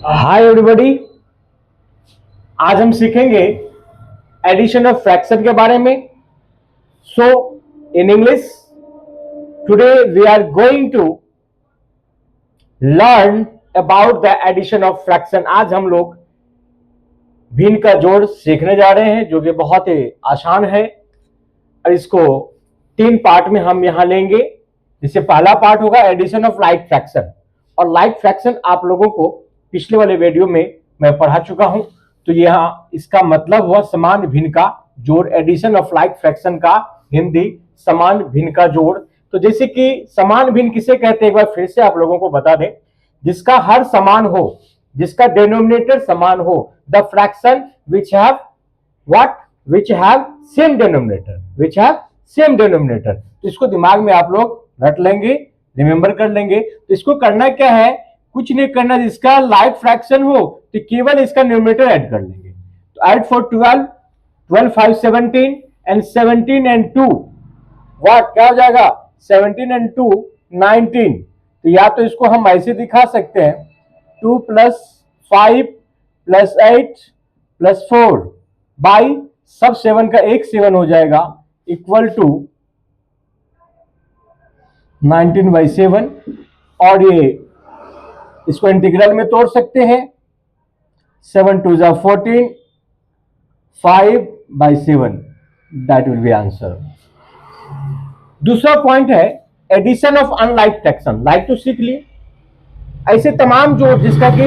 Hi everybody. आज हम सीखेंगे एडिशन ऑफ फ्रैक्शन के बारे में। So in English today we are going to learn about the addition of fraction. आज हम लोग भिन्न का जोड़ सीखने जा रहे हैं जो कि बहुत ही आसान है और इसको 3 पार्ट में हम यहां लेंगे। जिससे पहला पार्ट होगा एडिशन ऑफ लाइक फ्रैक्शन, और लाइक फ्रैक्शन आप लोगों को पिछले वाले वीडियो में मैं पढ़ा चुका हूं। तो यहां इसका मतलब हुआ समान भिन्न का जोड़। एडिशन ऑफ लाइक फ्रैक्शन का हिंदी समान भिन्न का जोड़। तो जैसे कि समान भिन्न किसे कहते हैं एक बार फिर से आप लोगों को बता दें। जिसका हर समान हो, जिसका डिनोमिनेटर समान हो, the fraction which have what which have same denominator, which have same denominator. तो इसको दिमाग में आप लोग रट लेंगे, रिमेंबर कर लेंगे। तो इसको करना क्या है, कुछ नहीं करना। जिसका लाइक फ्रैक्शन हो तो केवल इसका न्यूमरेटर ऐड कर लेंगे। तो add for 12, 12 5 17 and 17 and 2 what क्या हो जाएगा, 17 एंड 2 19। तो या तो इसको हम ऐसे दिखा सकते हैं 2 + 5 + 8 + 4 बाई सब 7 का एक 7 हो जाएगा इक्वल टू 19/7। और ये इसको इंटीग्रल में तोड़ सकते हैं। 7 2 = 14, 5/7 दैट विल बी आंसर। दूसरा पॉइंट है addition of unlike fraction. Like तो सीख लिए, ऐसे तमाम जोड़ जिसका कि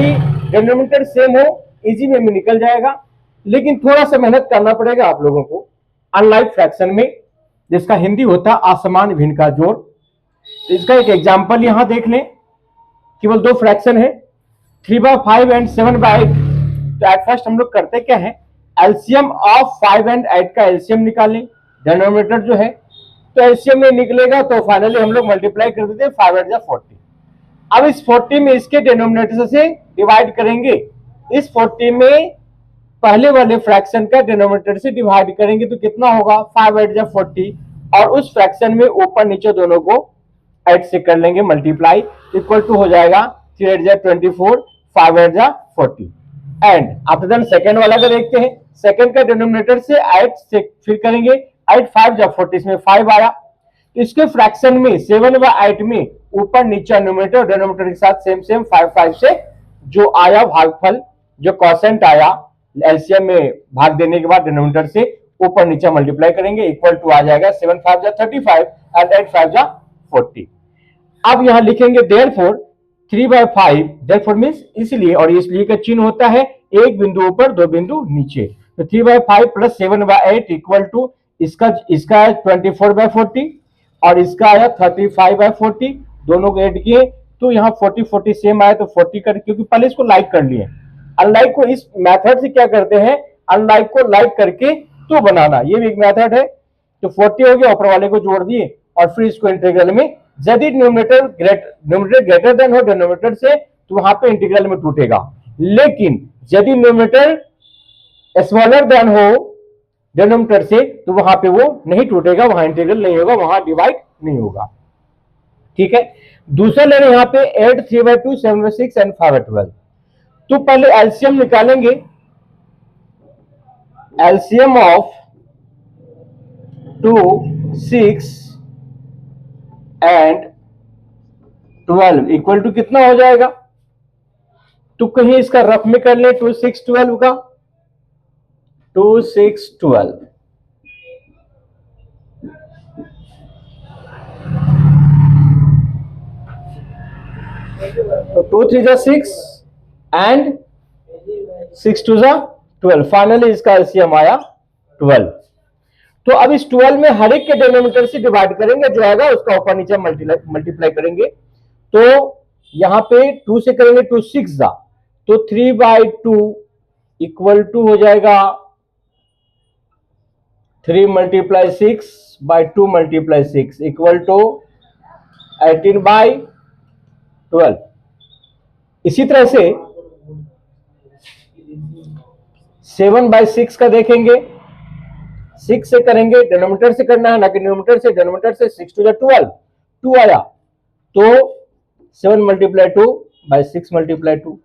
डिनोमिनेटर सेम हो इजी वे में निकल जाएगा, लेकिन थोड़ा सा मेहनत करना पड़ेगा आप लोगों को अनलाइक फ्रैक्शन में, जिसका हिंदी होता असमान भिन्न का जोड़। तो इसका एक एग्जांपल यहां देख लें। केवल 2 फ्रैक्शन है 3/5 एंड 7/8। तो एट फर्स्ट हम लोग करते क्या है, एलसीएम ऑफ 5 एंड 8 का एलसीएम निकालें। डिनोमिनेटर जो है तो एलसीएम में निकलेगा तो फाइनली हम लोग मल्टीप्लाई कर देते हैं 5 8 = 40। अब इस 40 में इसके डिनोमिनेटर से डिवाइड करेंगे। इस 40 में पहले वाले फ्रैक्शन का डिनोमिनेटर से डिवाइड करेंगे तो कितना होगा, 5 8 = 40। और उस फ्रैक्शन में ऊपर नीचे दोनों को 8 से कर लेंगे मल्टीप्लाई, इक्वल टू हो जाएगा 3 8 = 24, 5 8 = 40। एंड आफ्टर दैट सेकंड वाला का देखते हैं। सेकंड का डिनोमिनेटर से 8 से फिर करेंगे, 8 5 = 40, इसमें 5 आया। तो इसके फ्रैक्शन में 7/8 में ऊपर नीचे न्यूमरेटर और डिनोमिनेटर के साथ सेम सेम 5 5 से जो आया भागफल, जो क्वोशिएंट आया एलसीएम में भाग देने के बाद डिनोमिनेटर से ऊपर नीचे मल्टीप्लाई करेंगे, इक्वल टू आ जाएगा 7 5 = 35 एंड 8 5 = 40। अब यहां लिखेंगे देयरफॉर 3/5, देयरफॉर मींस इसलिए, और इसलिए का चिन्ह होता है एक बिंदु ऊपर 2 बिंदु नीचे। तो 3/5 + 7/8 इक्वल टू इसका 24/40 और इसका आया 35/40। दोनों को ऐड किए तो यहाँ 40 40 सेम आया तो 40 कर, क्योंकि पहले इसको लाइक कर लिए। अनलाइक को इस मेथड से क्या करते हैं, अनलाइक को लाइक करके तो बनाना, ये भी एक मेथड है। तो 40 हो गया, ऊपर वाले को जोड़ दिए और फिर इसको इंटीग्रल में, यदि न्यूमरेटर ग्रेटर देन हो डिनोमिनेटर से तो वहां पे इंटीग्रल में टूटेगा। लेकिन यदि न्यूमरेटर स्मॉलर देन हो डिनोमिनेटर से तो वहां पे वो नहीं टूटेगा, वहां इंटीग्रल नहीं होगा, वहां डिवाइड नहीं होगा। ठीक है। दूसरा ले रहे यहाँ पे 8 3/2 7/6 एंड 5/12। तो पहले एलसीएम निकालेंगे। LCM of 2 6 and 12 equal to कितना हो जाएगा, तो कहीं इसका रफ में कर ले 2 6 12 का, 2 6 12। तो 2 3 = 6 एंड 6 2 = 12। फाइनली इसका एलसीएम आया 12। तो अब इस 12 में हर एक के डिनोमिनेटर से डिवाइड करेंगे, जो आएगा उसका ऊपर नीचे मल्टीप्लाई करेंगे। तो यहां पे 2 से करेंगे 2 6 दा, तो 3/2 इक्वल टू हो जाएगा 3 × 6/2 × 6 इक्वल टू 18/12। इसी तरह से 7/6 का देखेंगे, 6 से करेंगे, डिनोमिनेटर से करना है ना कि न्यूमरेटर से। डिनोमिनेटर से 6 2 = 12, 2 आया तो 7 × 2/6 × 2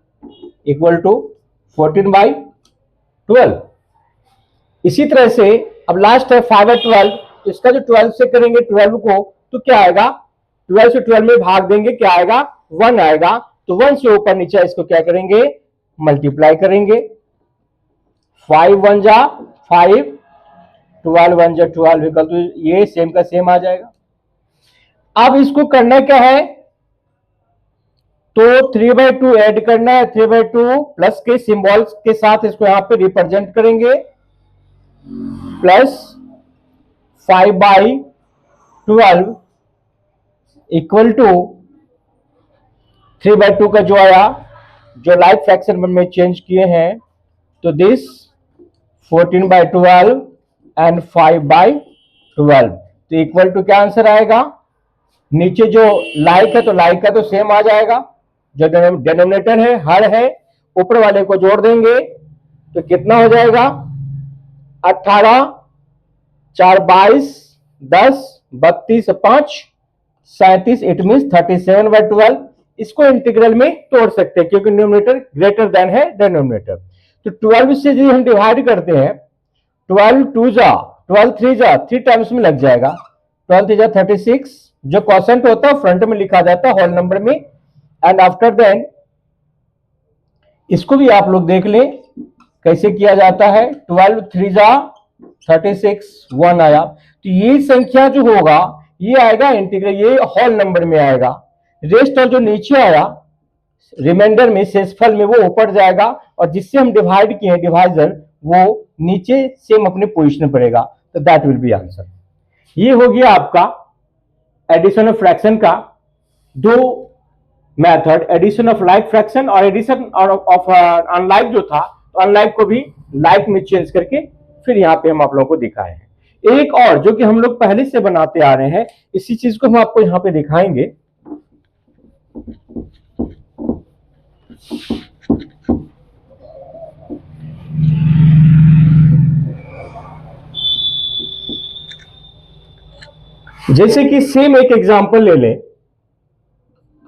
इक्वल टू 14/12। इसी तरह से अब लास्ट है 5/12, इसका जो 12 से करेंगे 12 को तो क्या आएगा, 12 से 12 में भाग देंगे, क्या आएगा 1 आएगा, तो 1 से ऊपर नीचे इसको क्या करेंगे मल्टीप्लाई करेंगे। 5 1 जा 5, 12 1 जा 12 इक्वल टू ये सेम का सेम आ जाएगा। अब इसको करना क्या है, तो 3/2 ऐड करना है, 3/2 प्लस के सिंबल्स के साथ इसको यहां पे रिप्रेजेंट करेंगे, प्लस 5/12 इक्वल टू 3/2 का जो आया, जो लाइक फ्रैक्शन में चेंज किए हैं, तो दिस 14/12 एंड 5/12, तो इक्वल टू क्या आंसर आएगा, नीचे जो लाइक है तो लाइक का तो सेम आ जाएगा, जो डिनोमिनेटर है हर है, ऊपर वाले को जोड़ देंगे तो कितना हो जाएगा 18 4 22 10 32 5 37, इट मीन 37/12। इसको इंटीग्रल में तोड़ सकते हैं क्योंकि न्यूमरेटर ग्रेटर देन है डिनोमिनेटर। तो 12 से यदि हम डिवाइड करते हैं, 12 2 जा 12 3 जा 3 टाइम्स में लग जाएगा, 12 3 जा 36, जो क्वोशंट होता है फ्रंट में लिखा जाता है होल नंबर में, एंड आफ्टर देन इसको भी आप लोग देख लें कैसे किया जाता है, 12 3 जा 36 1 आया, तो ये संख्या जो होगा ये आएगा इंटीग्रल, ये होल नंबर में आएगा, रेस्ट और जो नीचे आया रिमाइंडर में शेषफल में वो ऊपर जाएगा, और जिससे हम डिवाइड किए डिवाइजर वो नीचे सेम अपने पोजीशन पर रहेगा, तो दैट विल बी आंसर। ये हो गया आपका एडिशन ऑफ फ्रैक्शन का दो method, addition of like fraction और एडिशन ऑफ अनलाइक जो था, तो अनलाइक को भी लाइक में चेंज करके फिर यहाँ पे हम आप लोगों को दिखाए हैं। एक और जो कि हम लोग पहले से बनाते आ रहे हैं, इसी चीज को हम आपको यहाँ पे दिखाएंगे। जैसे कि सेम एक एग्जांपल ले लें,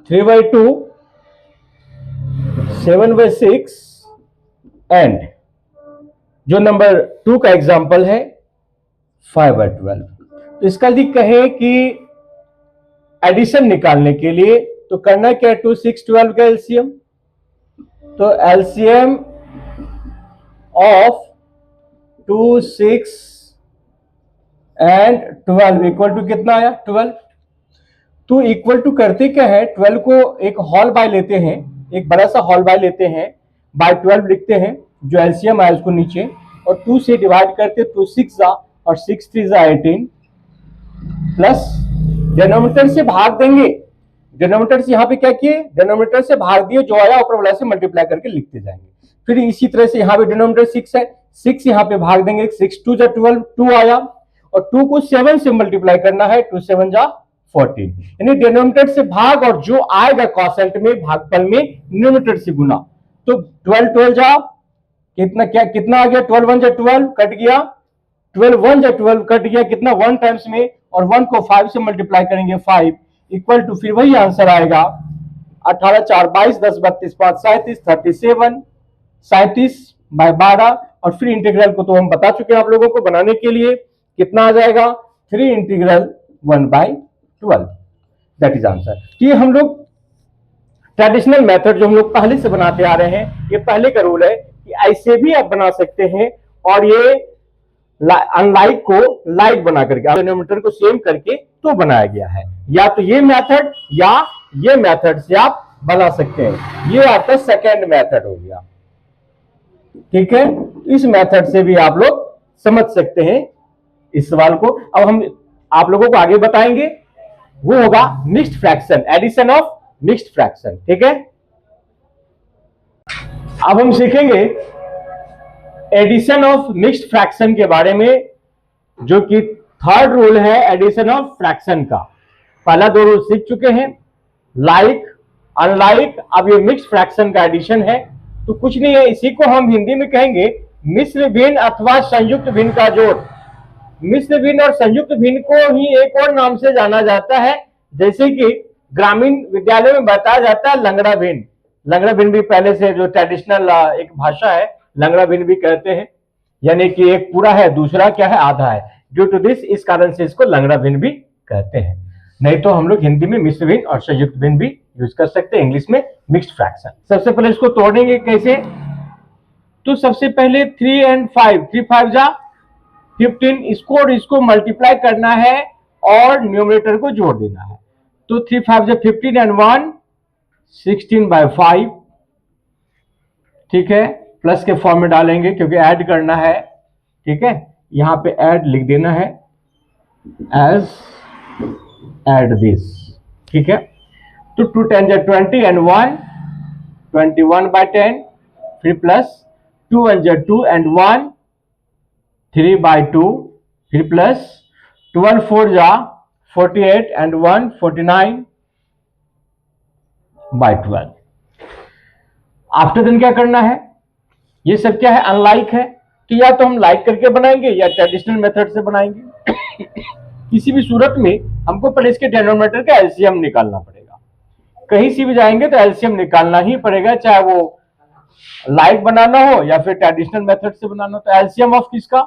3/2 7/6 एंड जो नंबर 2 का एग्जांपल है 5/12। तो इसका यदि कहे कि एडिशन निकालने के लिए तो करना क्या है, 2 6 12 का एलसीएम, तो LCM of 2 6 and 12 equal to कितना आया 12। तो इक्वल टू करते क्या है, 12 को एक होल बाय लेते हैं, एक बड़ा सा होल बाय लेते हैं, बाय 12 लिखते हैं, जो एलसीएम आया उसको नीचे, और 2 से डिवाइड करते, 2 6 जा और 6 3 जा 18, प्लस डिनोमिनेटर से भाग देंगे, डिनोमिनेटर से यहाँ पे क्या किए, डिनोमिनेटर से भाग दिए, जो आया ऊपर वाला से मल्टीप्लाई करके लिखते जाएंगे। फिर इसी तरह से यहाँ पे डिनोमिनेटर 6 है, 6 यहाँ पे भाग देंगे, 6 2 जा 12, 2 आया, और 2 को 7 से मल्टीप्लाई करना है, 2 7 जा 14, यानी डिनोमिनेटर से भाग और जो आएगा क्वोशंट में भागफल में न्यूमरेटर से गुना, तो 12 12 जा कितना, क्या कितना आ गया, 12 1 जा 12 कट गया, 12 1 जा 12 कट गया, कितना 1 टाइम्स में, और 1 को 5 से मल्टीप्लाई करेंगे 5 इक्वल टू, फिर वही आंसर आएगा 18 4 22 10 32 5 37 37 37/12, और फिर इंटीग्रल को तो हम बता चुके हैं आप लोगों को, बनाने के लिए कितना आ जाएगा 3 इंटीग्रल 1/12, दैट इज आंसर। तो ये हम लोग ट्रेडिशनल मेथड जो हम लोग पहले से बनाते आ रहे हैं, ये पहले का रूल है कि ऐसे भी आप बना सकते हैं, और ये अनलाइक को लाइक बना करके डिनोमिनेटर को सेम करके तो बनाया गया है, या तो ये मेथड या ये मेथड से आप बना सकते हैं। ये आपका सेकेंड मेथड हो गया, ठीक है। इस मेथड से भी आप लोग समझ सकते हैं इस सवाल को। अब हम आप लोगों को आगे बताएंगे, वो होगा mixed fraction, addition of mixed fraction, ठीक है। अब हम सीखेंगे एडिशन ऑफ मिक्स्ड फ्रैक्शन के बारे में, जो कि थर्ड रूल है एडिशन ऑफ फ्रैक्शन का। पहला 2 रूल सीख चुके हैं, लाइक अनलाइक, अब ये मिक्स्ड फ्रैक्शन का एडिशन है। तो कुछ नहीं है, इसी को हम हिंदी में कहेंगे मिश्र भिन्न अथवा संयुक्त भिन्न का जोड़। मिश्र भिन्न और संयुक्त भिन्न को ही एक और नाम से जाना जाता है, जैसे कि ग्रामीण विद्यालय में बताया जाता है लंगड़ा भिन्न, लंगड़ा भिन्न पहले से जो ट्रेडिशनल एक भाषा है, लंगड़ा भिन्न कहते हैं, यानी कि एक पूरा है, दूसरा क्या है, आधा है। ड्यू टू दिस, इस कारण से इसको लंगड़ा भिन्न कहते हैं। नहीं तो हम लोग हिंदी में मिश्र भिन्न और संयुक्त भिन्न भी यूज कर सकते हैं, इंग्लिश में मिक्स्ड फ्रैक्शन। सबसे पहले इसको तोड़ेंगे कैसे, तो सबसे पहले 3 और 5, 3 5 जा 15, इसको और इसको मल्टीप्लाई करना है और न्यूमरेटर को जोड़ देना है। तो 3 5 जा 15 एंड 1 16/5, ठीक है, प्लस के फॉर्म में डालेंगे क्योंकि ऐड करना है, ठीक है, यहां पे ऐड लिख देना है एज ऐड दिस, ठीक है। तो 2 10 जा 20 एंड 1 21/10, फिर प्लस 2 1 जा 2 एंड 1 3/2, फिर प्लस 12 4 जा 48 एंड 1 49/12। आफ्टर देन क्या करना है, ये सब क्या है, अनलाइक है, तो या तो हम लाइक करके बनाएंगे या ट्रेडिशनल मेथड से बनाएंगे। किसी भी सूरत में हमको पहले इसके डिनोमिनेटर का एलसीएम निकालना पड़ेगा। कहीं से भी जाएंगे तो एलसीएम निकालना ही पड़ेगा, चाहे वो लाइक बनाना हो या फिर ट्रेडिशनल मेथड से बनाना हो। तो एलसीएम ऑफ किसका,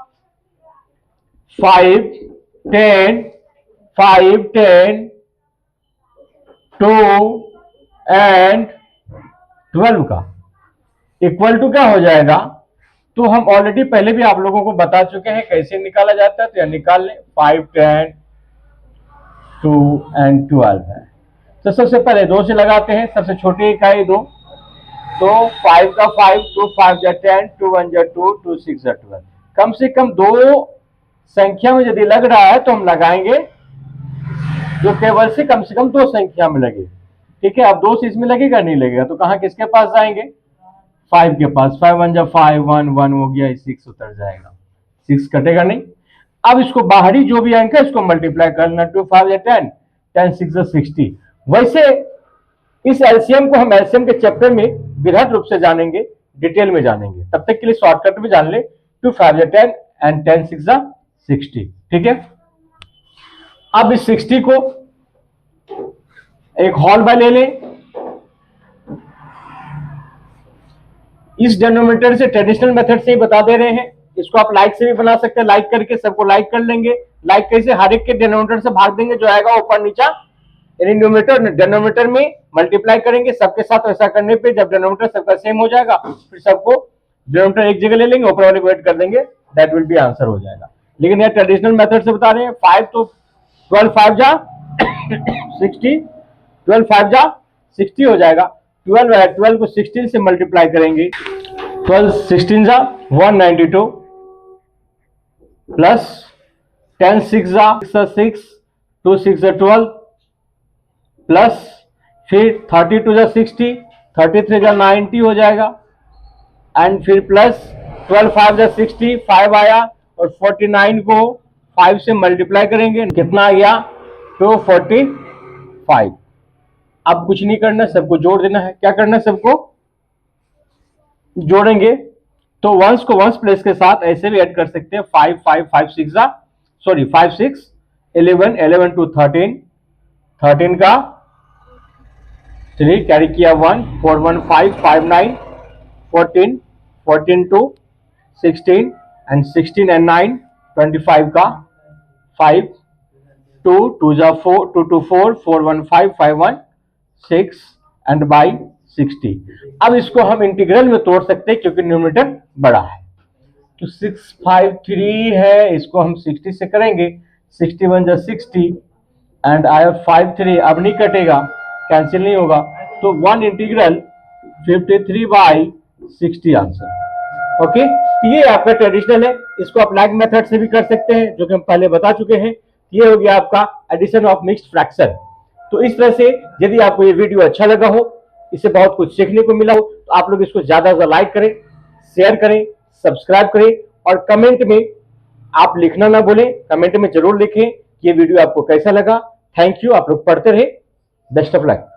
5 10 5 10 2 एंड 12 का इक्वल टू क्या हो जाएगा, तो हम ऑलरेडी पहले भी आप लोगों को बता चुके हैं कैसे निकाला जाता है, तो यह निकाल लें। 5 10 2 एंड 12 है। तो सबसे पहले 2 से लगाते हैं, सबसे छोटी इकाई 2, तो 5 का 5, 2 5 जा 10, 2 1 जा 2, 2 6 जा 12। कम से कम 2 संख्या में यदि लग रहा है तो हम लगाएंगे जो केवल से कम 2 संख्या में लगे, ठीक है। अब 2 से इसमें लगेगा, नहीं लगेगा, तो कहां किसके पास जाएंगे, 5 के पास। 5 1 जा 5, 1 1 हो गया, 6 उतर जाएगा, 6 कटेगा नहीं। अब इसको बाहरी जो भी अंक है इसको मल्टीप्लाई करना, 2 5 जा 10, 10 6 जा 60। वैसे इस एलसीएम को हम एलसीएम के चैप्टर में बृहद रूप से जानेंगे, डिटेल में जानेंगे। तब तक के लिए शॉर्टकट में जान ले, 2 5 जा 10 एंड 10 6 जा 60, ठीक है। अब इस 60 को एक होल बाय ले लें, इस डिनोमिनेटर से ट्रेडिशनल मेथड से ही बता दे रहे हैं। इसको आप लाइक से भी बना सकते हैं, लाइक करके सबको लाइक कर लेंगे। लाइक कैसे, हर एक के डिनोमिनेटर से भाग देंगे, जो आएगा ऊपर नीचा, यानी न्यूमरेटर डिनोमिनेटर में मल्टीप्लाई करेंगे सबके साथ। ऐसा करने पे जब डिनोमिनेटर सबका सेम हो जाएगा, फिर सबको डिनोमिनेटर एक जगह ले लेंगे, ऊपर वाले को ऐड कर देंगे, दैट विल बी आंसर हो जाएगा। लेकिन यह ट्रेडिशनल मेथड से बता रहे हैं। 5 तो 12 5 जा 60, 12 5 जा 60 हो जाएगा। 12 है, 12 को 16 से मल्टीप्लाई करेंगे, 12 16 जा 192 प्लस 10 6 जा 6, 2 6 जा 12 प्लस फिर 32 जा 60, 33 जा 90 हो जाएगा, एंड फिर प्लस 12 5 जा 60, 5 आया, और 49 को 5 से मल्टीप्लाई करेंगे, कितना आ गया, 245। अब कुछ नहीं करना, सबको जोड़ देना है। क्या करना है, सबको जोड़ेंगे तो वंस को वंस प्लेस के साथ ऐसे भी ऐड कर सकते हैं। 5 5 5 6 जा 5 6 11 11 to 13, 13 का 3 कैरी किया 1, 4 1 5 5 9 14, 14 to 16 एंड 16 and 9 25 का 5, 2 2 जा 4, 2 2 4, 4 1 5 5 1 6 एंड बाई 60। अब इसको हम इंटीग्रल में तोड़ सकते हैं क्योंकि न्यूमरेटर बड़ा है। तो 653 है, इसको हम 60 से करेंगे, 61 जा 60 एंड आया 53, अब नहीं कटेगा, कैंसिल नहीं होगा, तो 1 इंटीग्रल 53/60 आंसर। ओके, ये आपका ट्रेडिशनल है। इसको आप लाइक मेथड से भी कर सकते हैं, जो कि हम पहले बता चुके हैं। ये हो गया आपका एडिशन ऑफ मिक्स्ड फ्रैक्शन। तो इस तरह से यदि आपको ये वीडियो अच्छा लगा हो, इससे बहुत कुछ सीखने को मिला हो, तो आप लोग इसको ज्यादा से लाइक करें, शेयर करें, सब्सक्राइब करें, और कमेंट में आप लिखना ना भूलें। कमेंट में जरूर लिखें कि ये वीडियो आपको कैसा लगा। थैंक यू, आप लोग पढ़ते रहे। Best of luck.